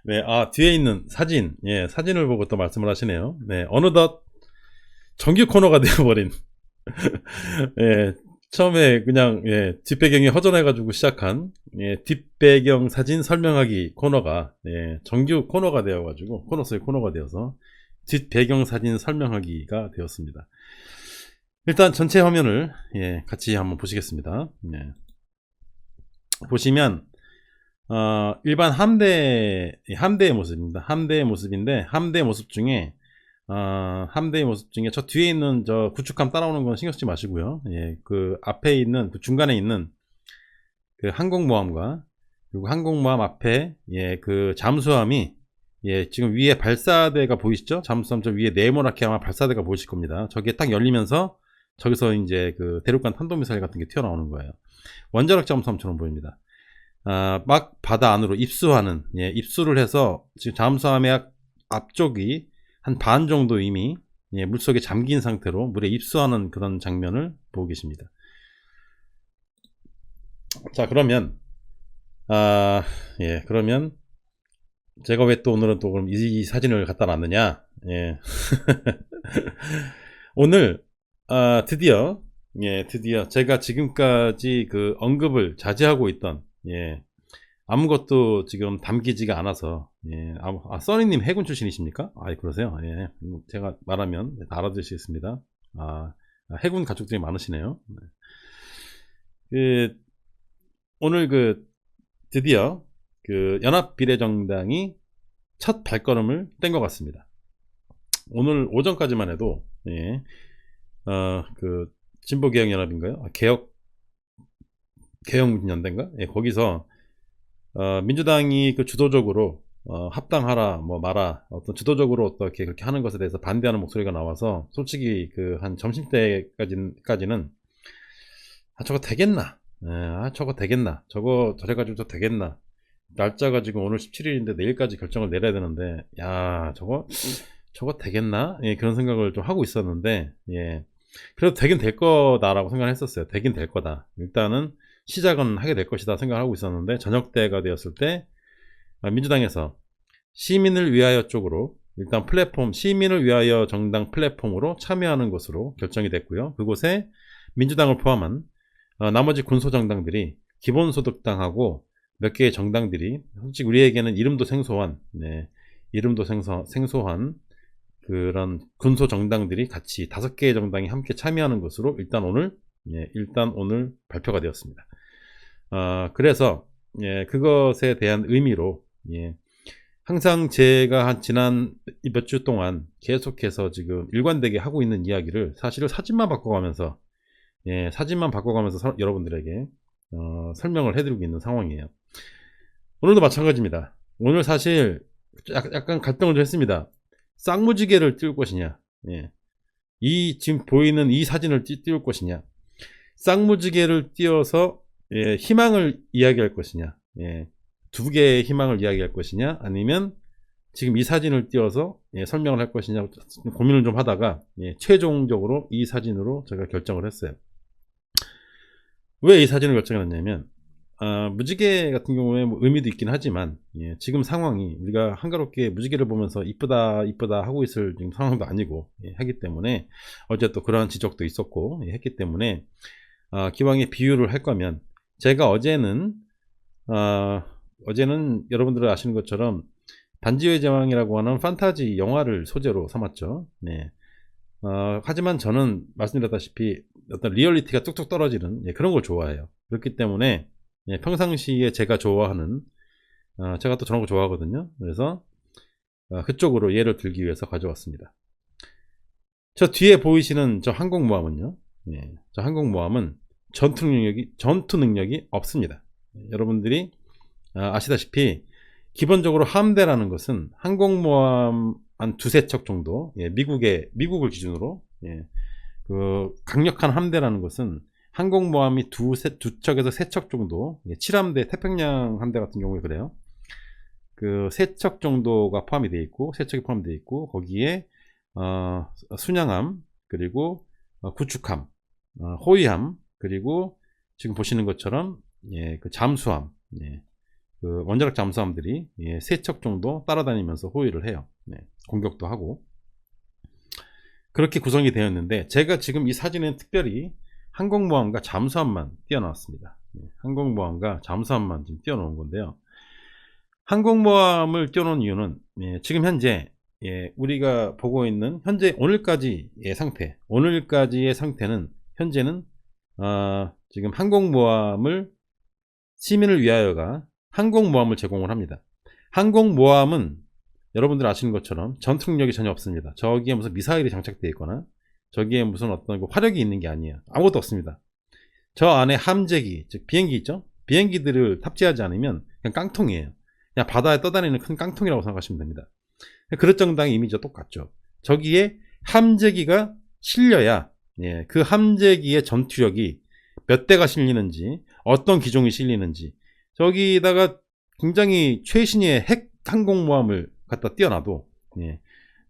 네, 뒤에 있는 사진, 예, 사진을 보고 또 말씀을 하시네요. 네, 어느덧 정규 코너가 되어버린, 예, 처음에 그냥, 예, 뒷배경이 허전해가지고 시작한, 예, 뒷배경 사진 설명하기 코너가, 예, 정규 코너가 되어가지고, 코너 속의 코너가 되어서, 뒷배경 사진 설명하기가 되었습니다. 일단 전체 화면을, 예, 같이 한번 보시겠습니다. 예. 보시면, 일반 함대의 모습입니다. 함대의 모습인데, 함대 모습 중에, 함대의 모습 중에 저 뒤에 있는 저 구축함 따라오는 건 신경 쓰지 마시고요. 예, 그 앞에 있는, 그 중간에 있는 그 항공모함과, 그리고 항공모함 앞에, 예, 그 잠수함이, 예, 지금 위에 발사대가 보이시죠? 잠수함 저 위에 네모나게 아마 발사대가 보이실 겁니다. 저게 딱 열리면서, 저기서 이제 그 대륙간 탄도미사일 같은 게 튀어나오는 거예요. 원자력 잠수함처럼 보입니다. 막 바다 안으로 입수하는, 예, 입수를 해서 지금 잠수함의 앞쪽이 한 반 정도 이미, 예, 물속에 잠긴 상태로 물에 입수하는 그런 장면을 보고 계십니다. 자, 그러면 예, 그러면 제가 왜 또 오늘은 또 그럼 이 사진을 갖다 놨느냐? 예. 오늘 드디어, 예, 드디어 제가 지금까지 그 언급을 자제하고 있던, 예, 아무것도 지금 담기지가 않아서, 예, 써니님 해군 출신이십니까? 그러세요? 예, 제가 말하면 다 알아두시겠습니다. 해군 가족들이 많으시네요. 네. 그, 오늘 드디어 그 연합비례정당이 첫 발걸음을 뗀 것 같습니다. 오늘 오전까지만 해도, 예, 진보개혁연합인가요? 개혁연대인가? 예, 거기서 민주당이 그 주도적으로 합당하라 뭐 마라 어떤 주도적으로 어떻게 그렇게 하는 것에 대해서 반대하는 목소리가 나와서 솔직히 그 한 점심때까지는 저거 되겠나? 예, 저거 되겠나? 저거 저래가지고 저 되겠나? 날짜가 지금 오늘 17일인데 내일까지 결정을 내려야 되는데, 야, 저거 되겠나? 예, 그런 생각을 좀 하고 있었는데, 예, 그래도 되긴 될 거다라고 생각을 했었어요. 되긴 될 거다. 일단은 시작은 하게 될 것이다 생각하고 있었는데, 저녁 때가 되었을 때 민주당에서 시민을 위하여 쪽으로 일단 플랫폼, 시민을 위하여 정당 플랫폼으로 참여하는 것으로 결정이 됐고요. 그곳에 민주당을 포함한 나머지 군소정당들이, 기본소득당하고 몇 개의 정당들이, 솔직히 우리에게는 이름도 생소한, 네, 이름도 생소한 그런 군소정당들이 같이 5개의 정당이 함께 참여하는 것으로 일단 오늘 발표가 되었습니다. 그래서, 예, 그것에 대한 의미로, 예, 항상 제가 지난 몇 주 동안 계속해서 지금 일관되게 하고 있는 이야기를 사실은 사진만 바꿔가면서, 예, 사진만 바꿔가면서 여러분들에게 설명을 해드리고 있는 상황이에요. 오늘도 마찬가지입니다. 오늘 사실 약간 갈등을 좀 했습니다. 쌍무지개를 띄울 것이냐, 예, 이 지금 보이는 이 사진을 띄울 것이냐, 쌍무지개를 띄워서, 예, 희망을 이야기할 것이냐, 예, 2개의 희망을 이야기할 것이냐, 아니면 지금 이 사진을 띄워서, 예, 설명을 할 것이냐 고민을 좀 하다가, 예, 최종적으로 이 사진으로 제가 결정을 했어요. 왜 이 사진을 결정했냐면, 무지개 같은 경우에 뭐 의미도 있긴 하지만, 예, 지금 상황이 우리가 한가롭게 무지개를 보면서 이쁘다 이쁘다 하고 있을 지금 상황도 아니고, 예, 하기 때문에 어제 또 그러한 지적도 있었고, 예, 했기 때문에 기왕에 비유를 할 거면, 제가 어제는 여러분들 아시는 것처럼 반지의 제왕이라고 하는 판타지 영화를 소재로 삼았죠. 네. 하지만 저는 말씀드렸다시피 어떤 리얼리티가 뚝뚝 떨어지는, 예, 그런 걸 좋아해요. 그렇기 때문에, 예, 평상시에 제가 좋아하는, 제가 또 저런 거 좋아하거든요. 그래서 그쪽으로 예를 들기 위해서 가져왔습니다. 저 뒤에 보이시는 저 항공모함은요, 예, 저 항공모함은 전투 능력이 없습니다. 여러분들이 아시다시피 기본적으로 함대라는 것은 항공모함 한 2~3척 정도, 예, 미국을 기준으로, 예, 그 강력한 함대라는 것은 항공모함이 두 척에서 3척 정도, 예, 7함대 태평양 함대 같은 경우에 그래요. 그 3척 정도가 포함이 되어 있고, 3척이 포함되어 있고, 거기에 순양함, 그리고 구축함, 호위함, 그리고 지금 보시는 것처럼, 예, 그 잠수함, 예, 그 원자력 잠수함들이 예, 3척 정도 따라다니면서 호위를 해요. 네, 공격도 하고. 그렇게 구성이 되었는데, 제가 지금 이 사진은 특별히 항공모함과 잠수함만 띄워놨습니다. 네, 항공모함과 잠수함만 지금 띄워놓은 건데요. 항공모함을 띄워놓은 이유는 예, 지금 현재 예, 우리가 보고 있는 현재 오늘까지의 상태, 오늘까지의 상태는 현재는 지금 항공모함을 시민을 위하여가 항공모함을 제공을 합니다. 항공모함은 여러분들 아시는 것처럼 전투력이 전혀 없습니다. 저기에 무슨 미사일이 장착되어 있거나 저기에 무슨 어떤 화력이 있는 게 아니에요. 아무것도 없습니다. 저 안에 함재기, 즉 비행기 있죠? 비행기들을 탑재하지 않으면 그냥 깡통이에요. 그냥 바다에 떠다니는 큰 깡통이라고 생각하시면 됩니다. 그릇 정당의 이미지와 똑같죠. 저기에 함재기가 실려야 예, 그 함재기의 전투력이 몇 대가 실리는지, 어떤 기종이 실리는지, 저기다가 굉장히 최신의 핵 항공모함을 갖다 띄워놔도 예,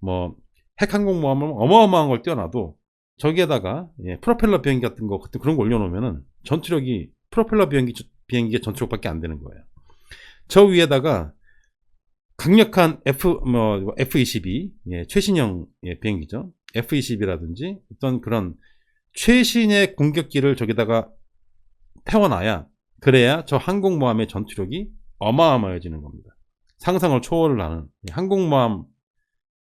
뭐 핵 항공모함은 어마어마한 걸 띄워놔도 저기에다가 예, 프로펠러 비행기 같은 거 그런 거 올려놓으면은 전투력이 프로펠러 비행기의 전투력밖에 안 되는 거예요. 저 위에다가 강력한 F-22 예, 최신형 예, 비행기죠. F-22라든지 어떤 그런 최신의 공격기를 저기다가 태워놔야, 그래야 저 항공모함의 전투력이 어마어마해지는 겁니다. 상상을 초월을 하는 항공모함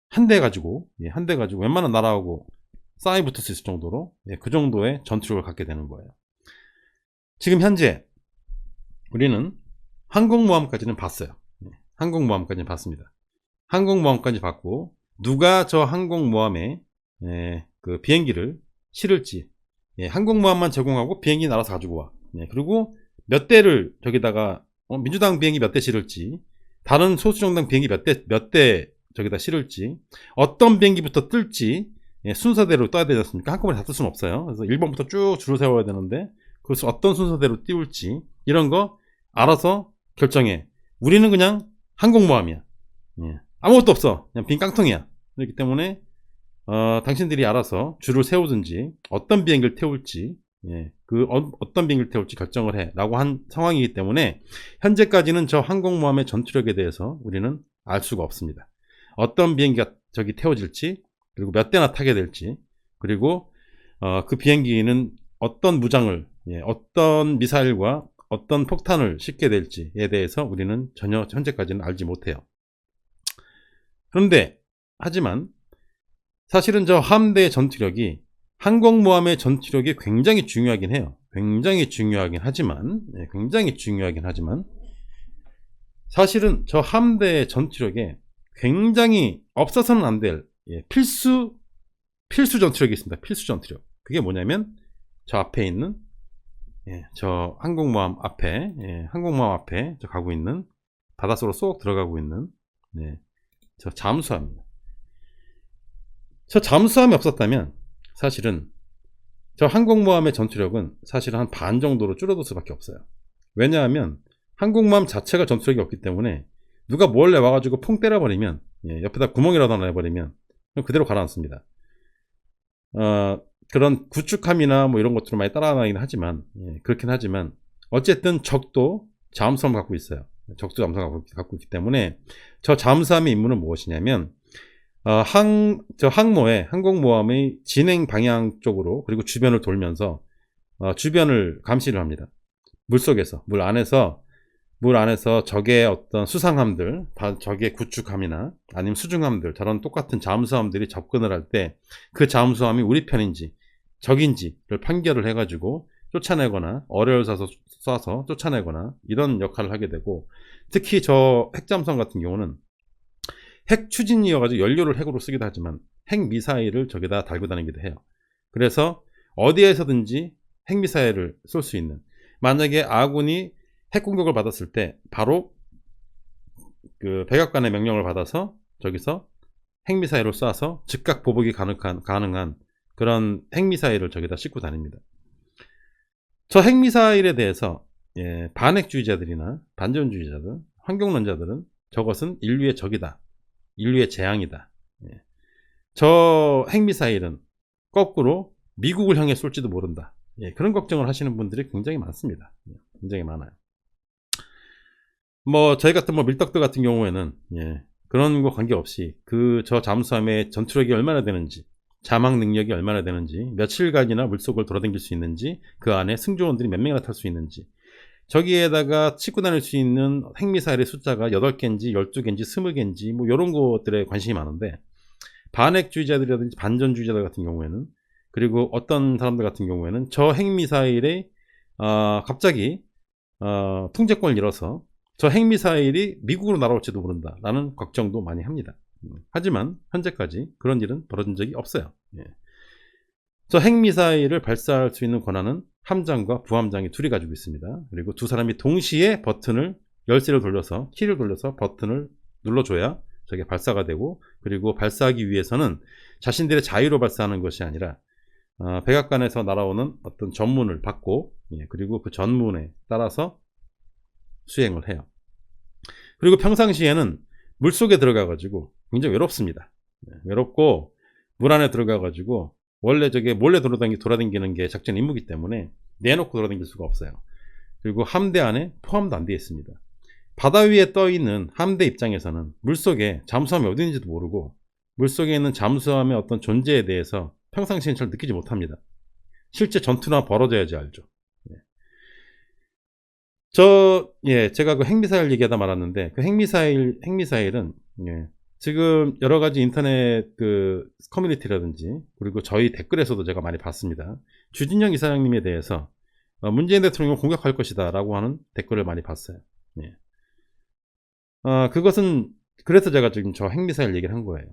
한 대 가지고 웬만한 나라하고 싸이 붙을 수 있을 정도로 예, 그 정도의 전투력을 갖게 되는 거예요. 지금 현재 우리는 항공모함까지는 봤어요. 항공모함까지는 봤습니다. 항공모함까지 봤고, 누가 저 항공모함에 예, 그 비행기를 실을지, 예, 항공모함만 제공하고 비행기 알아서 가지고 와. 예, 그리고 몇 대를 저기다가 민주당 비행기 몇 대 실을지, 다른 소수정당 비행기 몇 대 저기다 실을지, 어떤 비행기부터 뜰지 예, 순서대로 떠야 되지 않습니까? 한꺼번에 다 뜰 수는 없어요. 그래서 1번부터 쭉 줄을 세워야 되는데 그래서 어떤 순서대로 띄울지 이런 거 알아서 결정해. 우리는 그냥 항공모함이야. 예, 아무것도 없어. 그냥 빈 깡통이야. 그렇기 때문에 당신들이 알아서 줄을 세우든지 어떤 비행기를 태울지 예, 어떤 비행기를 태울지 결정을 해 라고 한 상황이기 때문에 현재까지는 저 항공모함의 전투력에 대해서 우리는 알 수가 없습니다. 어떤 비행기가 저기 태워질지, 그리고 몇 대나 타게 될지, 그리고 그 비행기는 어떤 무장을 예, 어떤 미사일과 어떤 폭탄을 싣게 될지에 대해서 우리는 전혀 현재까지는 알지 못해요. 그런데 하지만 사실은 저 함대의 전투력이 항공모함의 전투력이 굉장히 중요하긴 해요. 굉장히 중요하긴 하지만 사실은 저 함대의 전투력에 굉장히 없어서는 안 될 예, 필수 전투력이 있습니다. 필수 전투력. 그게 뭐냐면 저 앞에 있는 예, 저 항공모함 앞에 저 가고 있는, 바닷속으로 쏙 들어가고 있는 네, 저 잠수함입니다. 저 잠수함이 없었다면 사실은 저 항공모함의 전투력은 사실은 한 반 정도로 줄어들 수밖에 없어요. 왜냐하면 항공모함 자체가 전투력이 없기 때문에 누가 몰래 와가지고 퐁 때려버리면 예, 옆에다 구멍이라도 하나 내버리면 그대로 가라앉습니다. 그런 구축함이나 뭐 이런 것들을 많이 따라다니긴 하지만 예, 그렇긴 하지만 어쨌든 적도 잠수함을 갖고 있어요. 적도 잠수함을 갖고 있기 때문에 저 잠수함의 임무는 무엇이냐면 항공모함의 진행 방향 쪽으로, 그리고 주변을 돌면서 주변을 감시를 합니다. 물속에서, 물 안에서 적의 어떤 수상함들, 적의 구축함이나 아니면 수중함들, 저런 똑같은 잠수함들이 접근을 할 때 그 잠수함이 우리 편인지 적인지를 판결을 해가지고 쫓아내거나 어뢰를 쏴서 쫓아내거나 이런 역할을 하게 되고, 특히 저 핵잠수함 같은 경우는 핵 추진이어가지고 연료를 핵으로 쓰기도 하지만 핵미사일을 저기다 달고 다니기도 해요. 그래서 어디에서든지 핵미사일을 쏠 수 있는, 만약에 아군이 핵공격을 받았을 때 바로 그 백악관의 명령을 받아서 저기서 핵미사일을 쏴서 즉각 보복이 가능한 그런 핵미사일을 저기다 싣고 다닙니다. 저 핵미사일에 대해서 예, 반핵주의자들이나 반전주의자들, 환경론자들은 저것은 인류의 적이다, 인류의 재앙이다. 예. 저 핵미사일은 거꾸로 미국을 향해 쏠지도 모른다. 예, 그런 걱정을 하시는 분들이 굉장히 많습니다. 예, 굉장히 많아요. 뭐 저희 같은 뭐 밀떡들 같은 경우에는 그런 거 관계없이 저 잠수함의 전투력이 얼마나 되는지, 자막 능력이 얼마나 되는지, 며칠간이나 물속을 돌아다닐 수 있는지, 그 안에 승조원들이 몇 명이나 탈 수 있는지, 저기에다가 싣고 다닐 수 있는 핵미사일의 숫자가 8개인지 12개인지 20개인지 뭐 요런 것들에 관심이 많은데, 반핵주의자들이라든지 반전주의자들 같은 경우에는, 그리고 어떤 사람들 같은 경우에는 저 핵미사일의 갑자기 통제권을 잃어서 저 핵미사일이 미국으로 날아올지도 모른다라는 걱정도 많이 합니다. 하지만 현재까지 그런 일은 벌어진 적이 없어요. 저 핵미사일을 발사할 수 있는 권한은 함장과 부함장이 둘이 가지고 있습니다. 그리고 두 사람이 동시에 열쇠를 돌려서, 키를 돌려서 버튼을 눌러줘야 저게 발사가 되고, 그리고 발사하기 위해서는 자신들의 자유로 발사하는 것이 아니라 백악관에서 날아오는 어떤 전문을 받고, 그리고 그 전문에 따라서 수행을 해요. 그리고 평상시에는 물속에 들어가가지고 굉장히 외롭습니다. 외롭고 물 안에 들어가가지고 원래 저게 몰래 돌아다니는 게 작전 임무이기 때문에 내놓고 돌아다닐 수가 없어요. 그리고 함대 안에 포함도 안 되어 있습니다. 바다 위에 떠 있는 함대 입장에서는 물속에 잠수함이 어디 있는지도 모르고, 물속에 있는 잠수함의 어떤 존재에 대해서 평상시엔 잘 느끼지 못합니다. 실제 전투나 벌어져야지 알죠. 제가 그 핵미사일 얘기하다 말았는데, 그 핵미사일은, 지금 여러 가지 인터넷 그 커뮤니티라든지, 그리고 저희 댓글에서도 제가 많이 봤습니다. 주진영 이사장님에 대해서 문재인 대통령을 공격할 것이다 라고 하는 댓글을 많이 봤어요. 그것은, 그래서 제가 지금 저 핵미사일 얘기를 한 거예요.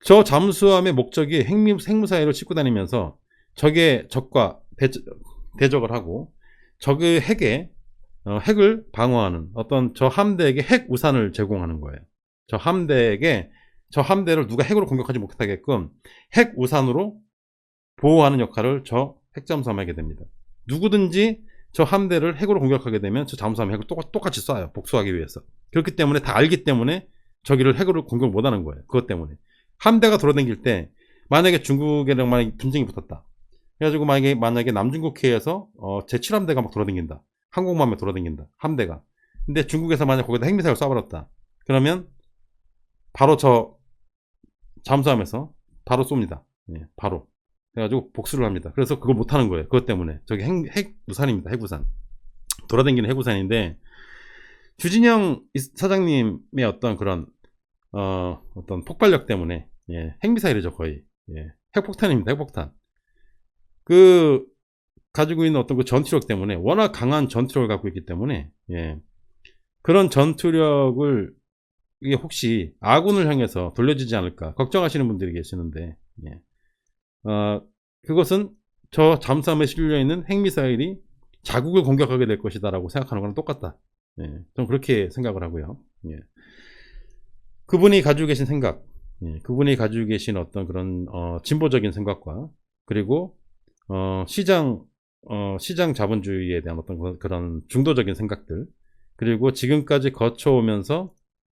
저 잠수함의 목적이 핵미사일을 싣고 다니면서 적과 대적을 하고, 적의 핵을 방어하는 어떤 저 함대에게 핵 우산을 제공하는 거예요. 저 함대를 누가 핵으로 공격하지 못하게끔 핵 우산으로 보호하는 역할을 저 핵잠수함에 하게 됩니다. 누구든지 저 함대를 핵으로 공격하게 되면 저 잠수함의 핵을 똑같이 쏴요. 복수하기 위해서. 그렇기 때문에 다 알기 때문에 저기를 핵으로 공격 못하는 거예요. 그것 때문에. 함대가 돌아다닐 때 만약에 중국이랑 만약에 분쟁이 붙었다. 그래가지고 만약에 남중국해에서 제7함대가 막 돌아다닌다. 항공모함에 돌아다닌다. 함대가. 근데 중국에서 만약 거기다 핵미사일을 쏴버렸다. 그러면 바로 저 잠수함에서 바로 쏩니다. 바로. 그래가지고 복수를 합니다. 그래서 그걸 못하는 거예요. 그것 때문에. 저게 핵 우산입니다. 핵 우산. 돌아다니는 핵 우산인데, 주진영 사장님의 어떤 그런 어떤 폭발력 때문에, 핵미사일이죠 거의. 핵폭탄입니다. 핵폭탄. 가지고 있는 어떤 그 전투력 때문에, 워낙 강한 전투력을 갖고 있기 때문에, 그런 전투력을 이게 혹시 아군을 향해서 돌려지지 않을까 걱정하시는 분들이 계시는데, 그것은 저 잠수함에 실려있는 핵미사일이 자국을 공격하게 될 것이다 라고 생각하는 거랑 똑같다. 좀 그렇게 생각을 하고요. 그분이 가지고 계신 생각, 그분이 가지고 계신 어떤 그런 진보적인 생각과, 그리고 시장 자본주의에 대한 어떤 그런 중도적인 생각들, 그리고 지금까지 거쳐오면서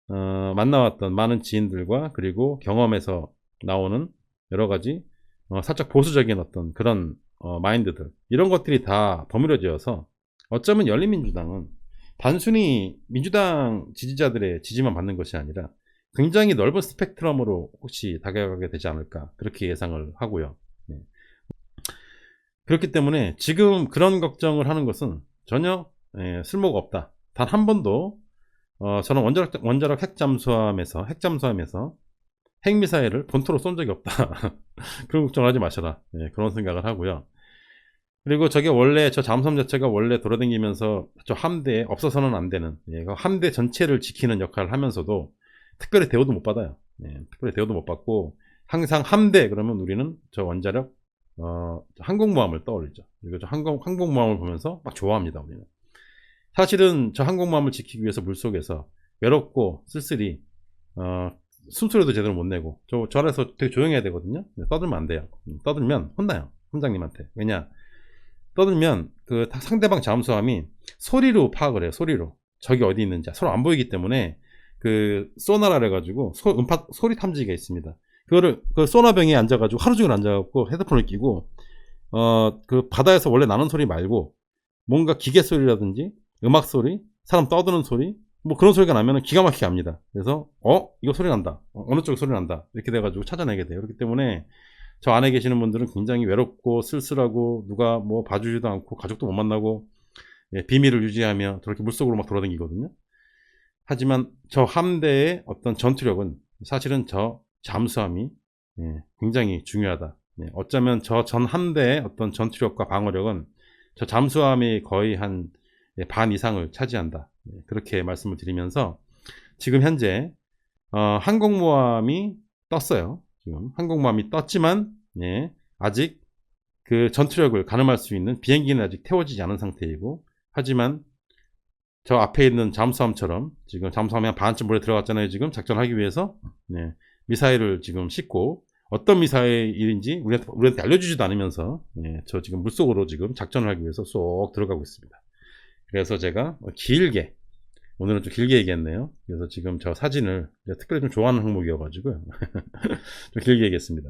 만나왔던 많은 지인들과, 그리고 경험에서 나오는 여러 가지 살짝 보수적인 어떤 그런 마인드들, 이런 것들이 다 버무려져서 어쩌면 열린민주당은 단순히 민주당 지지자들의 지지만 받는 것이 아니라 굉장히 넓은 스펙트럼으로 혹시 다가가게 되지 않을까, 그렇게 예상을 하고요. 그렇기 때문에 지금 그런 걱정을 하는 것은 전혀 쓸모가 없다. 단 한 번도 저는 원자력 핵잠수함에서 핵미사일을 본토로 쏜 적이 없다. 그런 걱정하지 마셔라. 그런 생각을 하고요. 그리고 저게 원래 저 잠수함 자체가 원래 돌아다니면서 저 함대에 없어서는 안 되는, 함대 전체를 지키는 역할을 하면서도 특별히 대우도 못 받아요. 특별히 대우도 못 받고, 항상 함대 그러면 우리는 저 원자력 항공모함을 떠올리죠. 그리고 저 항공모함을 보면서 막 좋아합니다. 우리는 사실은 저 항공모함을 지키기 위해서 물속에서 외롭고 쓸쓸히 숨소리도 제대로 못 내고, 저 안에서 되게 조용해야 되거든요. 떠들면 안 돼요. 떠들면 혼나요, 함장님한테. 왜냐, 떠들면 그 상대방 잠수함이 소리로 파악을 해요. 소리로 적이 어디 있는지 서로 안 보이기 때문에 그 소나라 해가지고 소리 탐지기가 있습니다. 그거를 그 소나병에 앉아가지고 하루 종일 앉아갖고 헤드폰을 끼고 그 바다에서 원래 나는 소리 말고 뭔가 기계 소리라든지 음악 소리, 사람 떠드는 소리, 뭐 그런 소리가 나면 기가 막히게 합니다. 그래서 이거 소리 난다, 어느 쪽 소리 난다, 이렇게 돼가지고 찾아내게 돼요. 그렇기 때문에 저 안에 계시는 분들은 굉장히 외롭고 쓸쓸하고 누가 뭐 봐주지도 않고 가족도 못 만나고, 예, 비밀을 유지하며 저렇게 물속으로 막 돌아다니거든요. 하지만 저 함대의 어떤 전투력은 사실은 저 잠수함이, 예, 굉장히 중요하다. 예, 어쩌면 저 전 함대의 어떤 전투력과 방어력은 저 잠수함이 거의 한 반 이상을 차지한다. 예, 그렇게 말씀을 드리면서 지금 현재 항공모함이 떴어요. 지금 항공모함이 떴지만, 예, 아직 그 전투력을 가늠할 수 있는 비행기는 아직 태워지지 않은 상태이고, 하지만 저 앞에 있는 잠수함처럼 지금 잠수함이 한 반쯤 물에 들어갔잖아요. 지금 작전하기 위해서, 네, 미사일을 지금 싣고 어떤 미사일인지 우리한테 알려주지도 않으면서, 네, 저 지금 물속으로 지금 작전을 하기 위해서 쏙 들어가고 있습니다. 그래서 제가 길게, 오늘은 좀 길게 얘기했네요. 그래서 지금 저 사진을 특별히 좀 좋아하는 항목이어가지고요. 좀 길게 얘기했습니다.